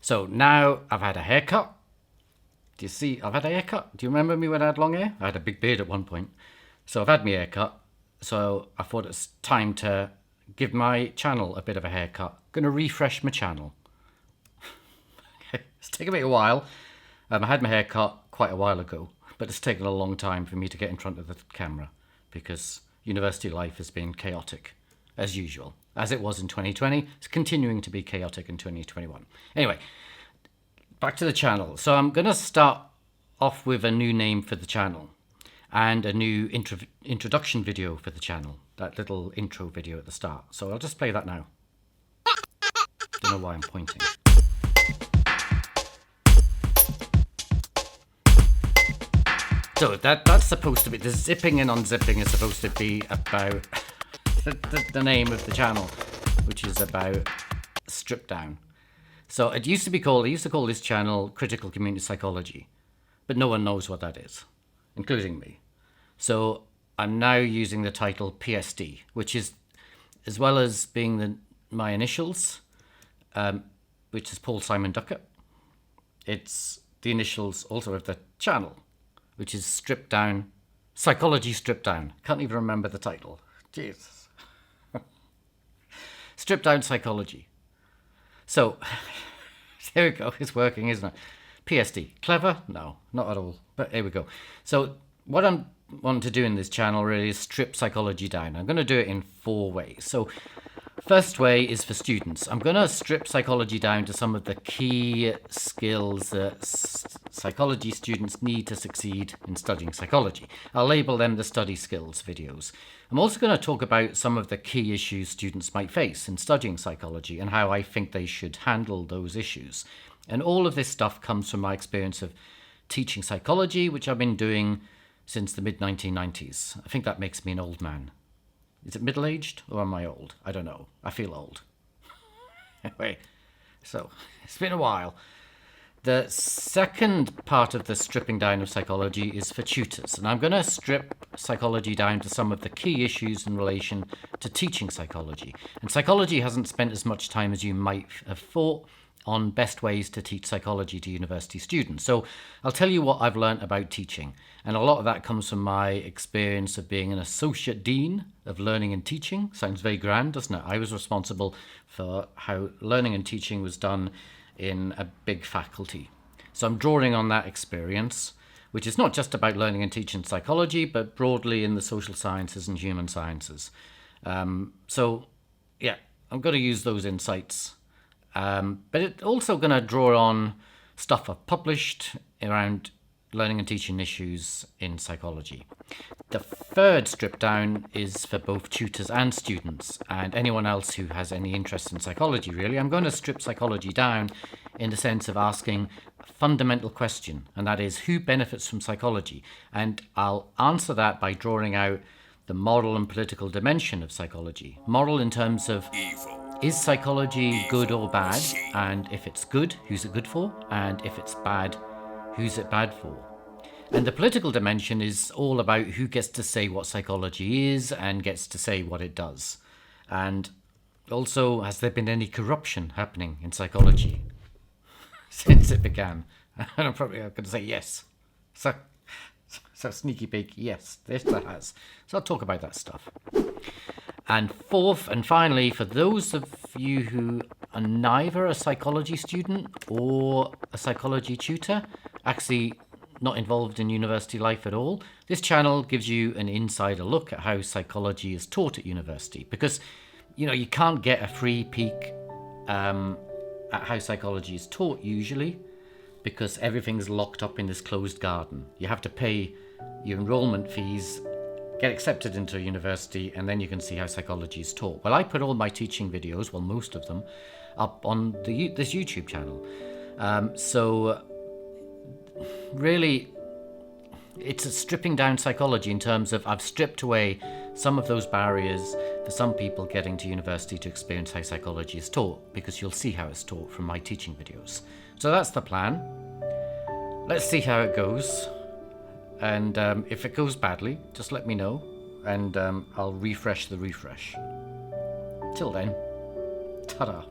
So now I've had a haircut. Do you see? I've had a haircut. Do you remember me when I had long hair? I had a big beard at one point. So I've had my haircut. So I thought it's time to give my channel a bit of a haircut. Going to refresh my channel. It's taken me a while. I had my haircut quite a while ago, but it's taken a long time for me to get in front of the camera because university life has been chaotic, as usual. As it was in 2020, it's continuing to be chaotic in 2021. Anyway, back to the channel. So I'm going to start off with a new name for the channel and a new introduction video for the channel, that little intro video at the start. So I'll just play that now. Don't know why I'm pointing. So that's supposed to be, the zipping and unzipping is supposed to be about the name of the channel, which is about strip down. So it used to be called, I used to call this channel Critical Community Psychology, but no one knows what that is, including me. So I'm now using the title PSD, which is, as well as being my initials, which is Paul Simon Duckett, it's the initials also of the channel, which is Stripped Down, Psychology Stripped Down. Can't even remember the title. Jesus. Stripped Down Psychology. So, there we go. It's working, isn't it? PSD. Clever? No, not at all. But here we go. So, what I'm wanting to do in this channel really is strip psychology down. I'm going to do it in 4 ways. So, first way is for students. I'm going to strip psychology down to some of the key skills that psychology students need to succeed in studying psychology. I'll label them the study skills videos. I'm also going to talk about some of the key issues students might face in studying psychology and how I think they should handle those issues. And all of this stuff comes from my experience of teaching psychology, which I've been doing since the mid-1990s. I think that makes me an old man. Is it middle-aged or am I old? I don't know. I feel old. Anyway, so it's been a while. The second part of the stripping down of psychology is for tutors. And I'm going to strip psychology down to some of the key issues in relation to teaching psychology. And psychology hasn't spent as much time as you might have thought on best ways to teach psychology to university students. So I'll tell you what I've learned about teaching. And a lot of that comes from my experience of being an associate dean of learning and teaching. Sounds very grand, doesn't it? I was responsible for how learning and teaching was done in a big faculty. So I'm drawing on that experience, which is not just about learning and teaching psychology, but broadly in the social sciences and human sciences. So yeah, I'm going to use those insights. But it's also going to draw on stuff I've published around learning and teaching issues in psychology. The third strip down is for both tutors and students and anyone else who has any interest in psychology, really. I'm going to strip psychology down in the sense of asking a fundamental question, and that is, who benefits from psychology? And I'll answer that by drawing out the moral and political dimension of psychology. Moral in terms of, is psychology good or bad? And if it's good, who's it good for? And if it's bad, who's it bad for? And the political dimension is all about who gets to say what psychology is and gets to say what it does. And also, has there been any corruption happening in psychology since it began? And I'm probably going to say yes. So sneaky big yes, there has. So I'll talk about that stuff. And fourth and finally, for those of you who are neither a psychology student or a psychology tutor, actually not involved in university life at all, this channel gives you an insider look at how psychology is taught at university. Because, you know, you can't get a free peek at how psychology is taught usually, because everything's locked up in this closed garden. You have to pay your enrollment fees, get accepted into a university, and then you can see how psychology is taught. Well, I put all my teaching videos, well, most of them, up on this YouTube channel. So really, it's a stripping down psychology in terms of I've stripped away some of those barriers for some people getting to university to experience how psychology is taught, because you'll see how it's taught from my teaching videos. So that's the plan. Let's see how it goes. And if it goes badly, just let me know, and I'll refresh the refresh. Till then, ta-da.